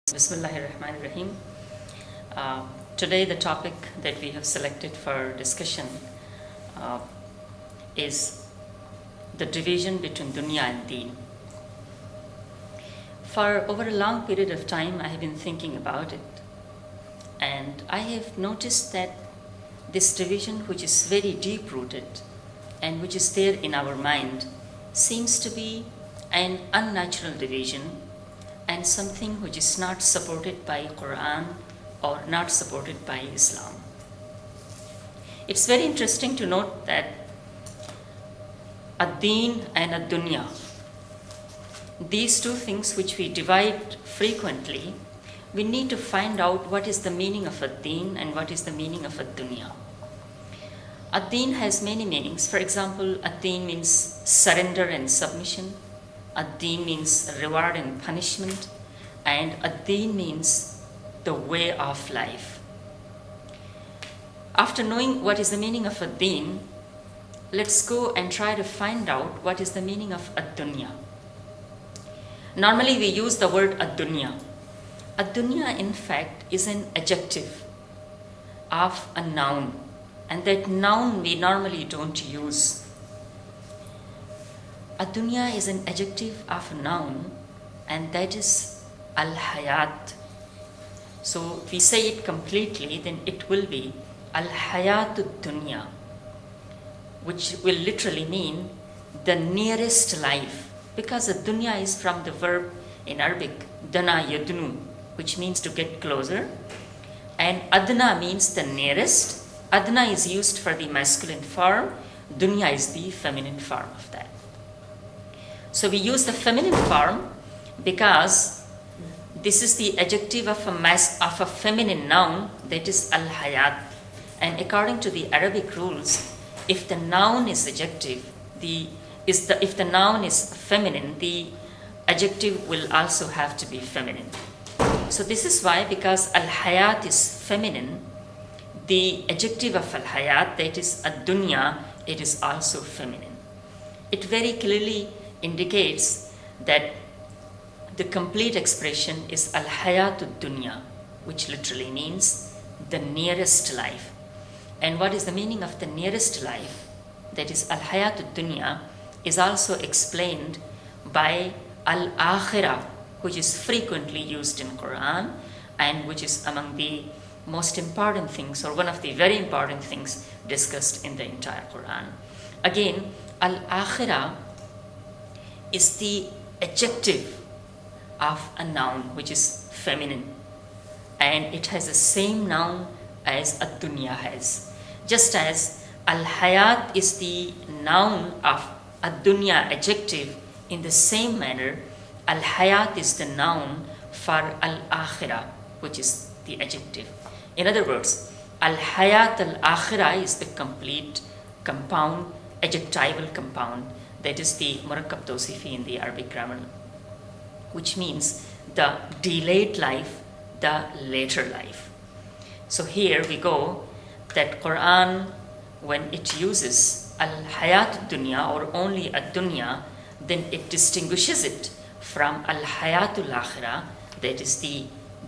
Bismillahirrahmanirrahim. Today the topic that we have selected for discussion is the division between Dunya and Deen. For over a long period of time I have been thinking about it, and I have noticed that this division, which is very deep-rooted and which is there in our mind, seems to be an unnatural division and something which is not supported by Qur'an or not supported by Islam. It's very interesting to note that Deen and Dunya, these two things which we divide frequently, we need to find out what is the meaning of Deen and what is the meaning of Dunya. Deen has many meanings. For example, Deen means surrender and submission. Deen means reward and punishment, and Deen means the way of life. After knowing what is the meaning of Deen, let's go and try to find out what is the meaning of Dunya. Normally we use the word Dunya. Dunya, in fact, is an adjective of a noun, and that noun we normally don't use. Dunya is an adjective of a noun, and that is al-hayat. So if we say it completely, then it will be al-hayatu dunya, which will literally mean the nearest life, because dunya is from the verb in Arabic dana yadnu, which means to get closer, and adna means the nearest. Adna is used for the masculine form, dunya is the feminine form of that. So we use the feminine form because this is the adjective of a feminine noun, that is al-hayat. And according to the Arabic rules, if the noun is adjective, if the noun is feminine, the adjective will also have to be feminine. So this is why, because al-hayat is feminine, the adjective of al-hayat, that is ad-dunya, it is also feminine. It very clearly indicates that the complete expression is al-hayatu dunya, which literally means the nearest life. And what is the meaning of the nearest life, that is al-hayatu dunya, is also explained by al-akhirah, which is frequently used in Qur'an and which is among the most important things, or one of the very important things discussed in the entire Qur'an. Again, al-akhirah is the adjective of a noun which is feminine, and it has the same noun as ad-dunya has. Just as al-hayat is the noun of ad-dunya adjective, in the same manner al-hayat is the noun for al-akhirah, which is the adjective. In other words, al-hayat al-akhirah is the complete compound, adjectival compound, that is the murakkab tawsifi in the Arabic grammar, which means the delayed life, the later life. So here we go, that Qur'an, when it uses al-hayat dunya or only ad-dunya, then it distinguishes it from al-hayatul akhirah, that is the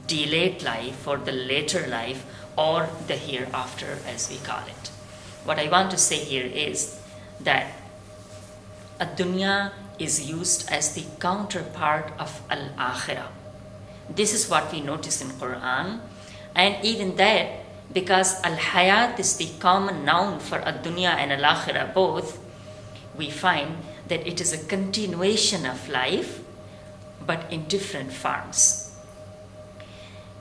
delayed life or the later life or the hereafter as we call it. What I want to say here is that ad-dunya is used as the counterpart of al-akhirah. This is what we notice in Qur'an, and even that, because al-hayat is the common noun for ad-dunya and al-akhirah both, we find that it is a continuation of life, but in different forms.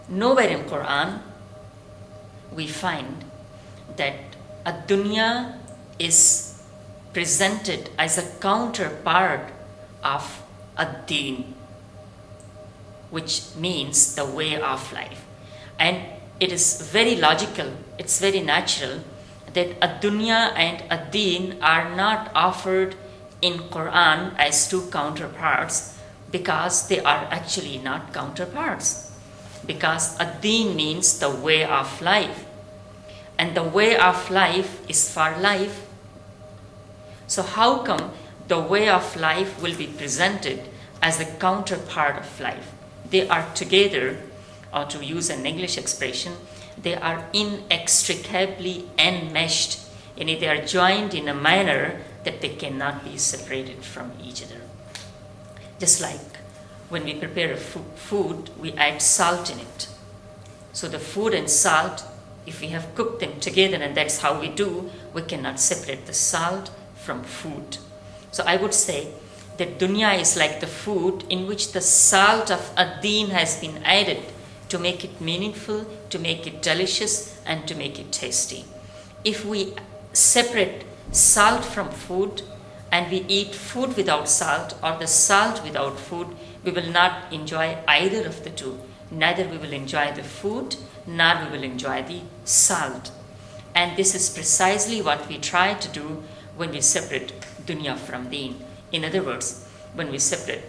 Nowhere in Qur'an we find that ad-dunya is presented as a counterpart of ad-deen, which means the way of life. And it is very logical, it's very natural that ad-dunya and ad-deen are not offered in Qur'an as two counterparts, because they are actually not counterparts. Because ad-deen means the way of life, and the way of life is for life. So how come the way of life will be presented as a counterpart of life? They are together or to use an English expression, they are inextricably enmeshed, and they are joined in a manner that they cannot be separated from each other. Just like when we prepare a food, we add salt in it. So the food and salt, if we have cooked them together, and that's how we do, we cannot separate the salt from food. So I would say that dunya is like the food in which the salt of ad-deen has been added to make it meaningful, to make it delicious, and to make it tasty. If we separate salt from food and we eat food without salt or the salt without food, we will not enjoy either of the two. Neither we will enjoy the food, nor we will enjoy the salt. And this is precisely what we try to do when we separate dunya from deen. In other words, when we separate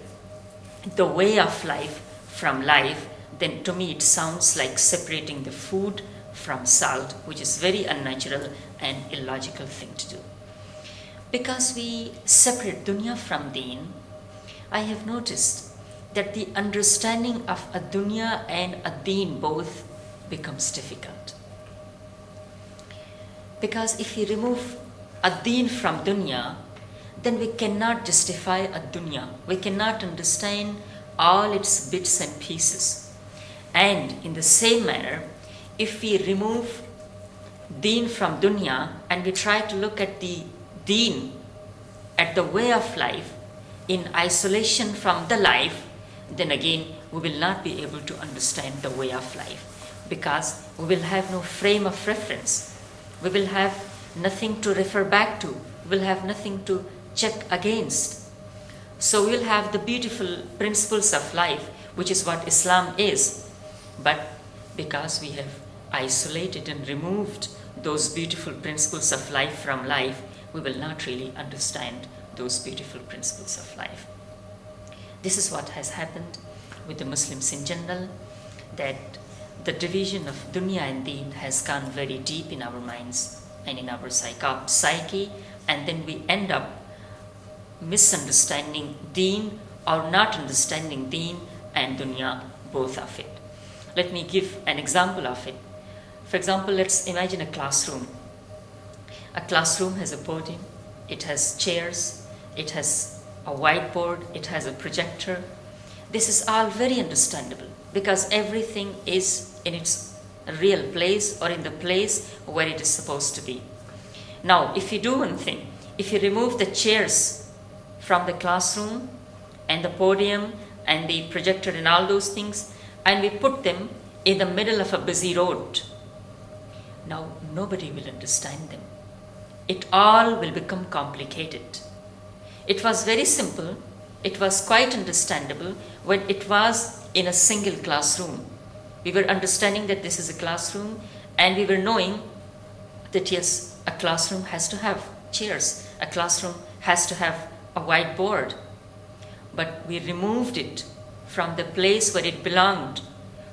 the way of life from life, then to me it sounds like separating the food from salt, which is very unnatural and illogical thing to do. Because we separate dunya from deen, I have noticed that the understanding of a dunya and a deen both becomes difficult. Because if we remove a deen from dunya, then we cannot justify a dunya. We cannot understand all its bits and pieces. And in the same manner, if we remove deen from dunya and we try to look at the deen, at the way of life, in isolation from the life, then again we will not be able to understand the way of life, because we will have no frame of reference. We will have nothing to refer back to. We will have nothing to check against. So we will have the beautiful principles of life, which is what Islam is. But because we have isolated and removed those beautiful principles of life from life, we will not really understand those beautiful principles of life. This is what has happened with the Muslims in general, that the division of dunya and deen has gone very deep in our minds and in our psyche, and then we end up misunderstanding deen or not understanding deen and dunya, both of it. Let me give an example of it. For example, let's imagine a classroom. A classroom has a podium, it has chairs, it has a whiteboard, it has a projector. This is all very understandable because everything is in its real place or in the place where it is supposed to be. Now, if you do one thing, if you remove the chairs from the classroom and the podium and the projector and all those things, and we put them in the middle of a busy road, now nobody will understand them. It all will become complicated. It was very simple, it was quite understandable when it was in a single classroom. We were understanding that this is a classroom, and we were knowing that yes, a classroom has to have chairs, a classroom has to have a whiteboard. But we removed it from the place where it belonged.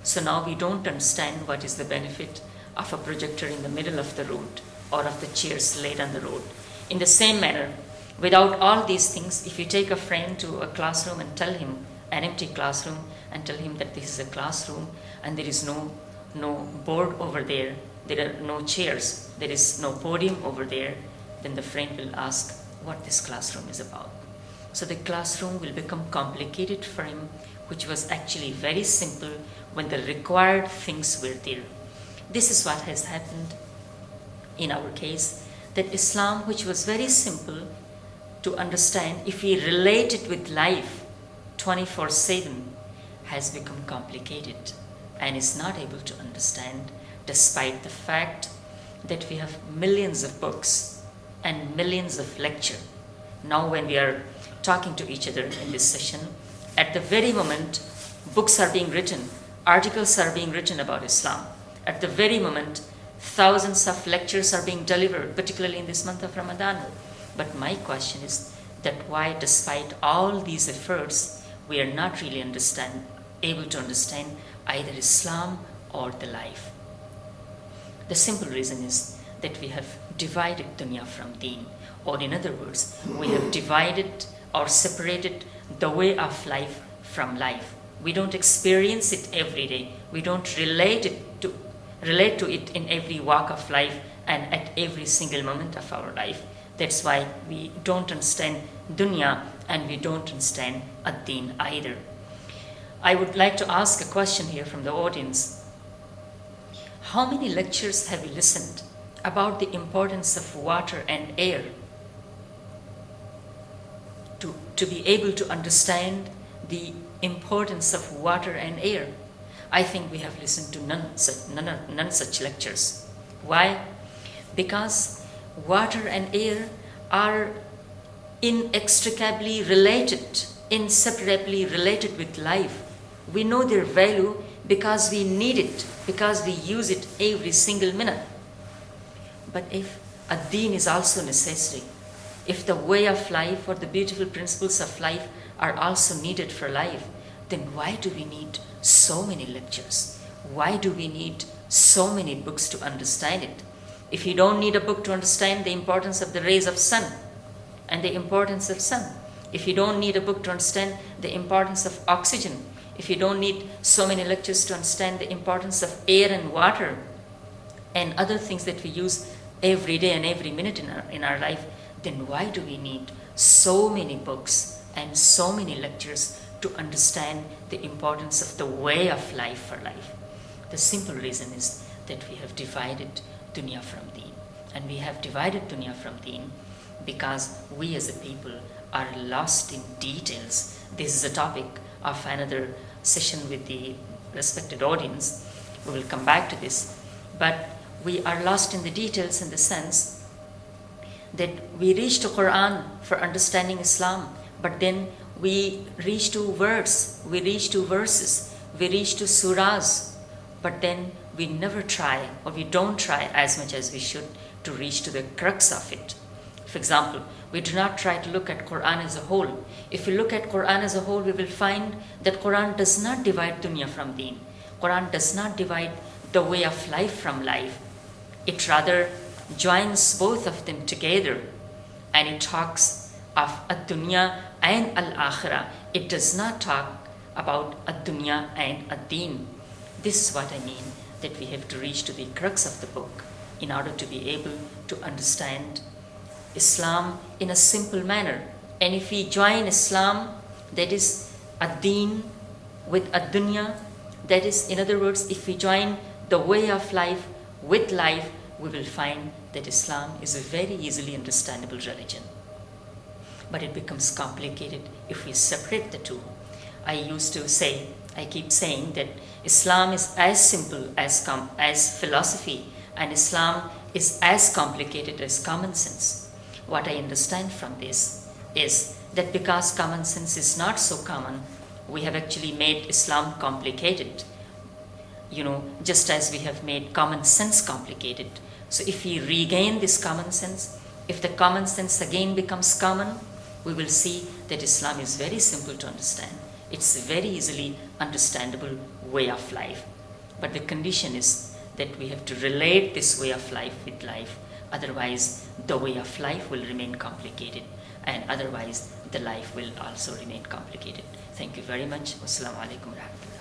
So now we don't understand what is the benefit of a projector in the middle of the road or of the chairs laid on the road. In the same manner, without all these things, if you take a friend to a classroom and tell him, an empty classroom, and tell him that this is a classroom and there is no board over there, there are no chairs, there is no podium over there, then the friend will ask what this classroom is about. So the classroom will become complicated for him, which was actually very simple when the required things were there. This is what has happened in our case, that Islam, which was very simple to understand, if we relate it with life 24/7, has become complicated and is not able to understand, despite the fact that we have millions of books and millions of lecture. Now when we are talking to each other in this session, at the very moment books are being written, articles are being written about Islam. At the very moment, thousands of lectures are being delivered, particularly in this month of Ramadan. But my question is that why, despite all these efforts, we are not really able to understand either Islam or the life. The simple reason is that we have divided dunya from deen, or in other words, we have divided or separated the way of life from life. We don't experience it every day. We don't relate to it in every walk of life and at every single moment of our life. That's why we don't understand dunya and we don't understand ad-deen either. I would like to ask a question here from the audience. How many lectures have you listened about the importance of water and air to be able to understand the importance of water and air? I think we have listened to none such lectures. Why? Because water and air are inextricably related, inseparably related with life. We know their value because we need it, because we use it every single minute. But if ad-deen is also necessary, if the way of life or the beautiful principles of life are also needed for life, then why do we need so many lectures? Why do we need so many books to understand it? If you don't need a book to understand the importance of the rays of sun and the importance of sun, if you don't need a book to understand the importance of oxygen, if you don't need so many lectures to understand the importance of air and water and other things that we use every day and every minute in our life, then why do we need so many books and so many lectures to understand the importance of the way of life for life? The simple reason is that we have divided dunya from deen. And we have divided dunya from deen because we as a people are lost in details. This is a topic of another session with the respected audience. We will come back to this. But we are lost in the details in the sense that we reach to Qur'an for understanding Islam, but then we reach to verses, we reach to surahs, but then we never try, or we don't try as much as we should to reach to the crux of it. For example, we do not try to look at Qur'an as a whole. If we look at Qur'an as a whole, we will find that Qur'an does not divide dunya from deen. Qur'an does not divide the way of life from life. It rather joins both of them together, and it talks of ad-dunya and al-akhirah. It does not talk about ad-dunya and ad-deen. This is what I mean, that we have to reach to the crux of the book in order to be able to understand Islam in a simple manner. And if we join Islam, that is ad-deen, with ad-dunya, that is, in other words, if we join the way of life with life, we will find that Islam is a very easily understandable religion. But it becomes complicated if we separate the two. I keep saying that Islam is as simple as philosophy, and Islam is as complicated as common sense. What I understand from this is that because common sense is not so common, we have actually made Islam complicated. Just as we have made common sense complicated. So if we regain this common sense, if the common sense again becomes common, we will see that Islam is very simple to understand. It's a very easily understandable way of life. But the condition is that we have to relate this way of life with life. Otherwise, the way of life will remain complicated, and otherwise the life will also remain complicated. Thank you very much. Wassalamu alaikum warahmatullahi.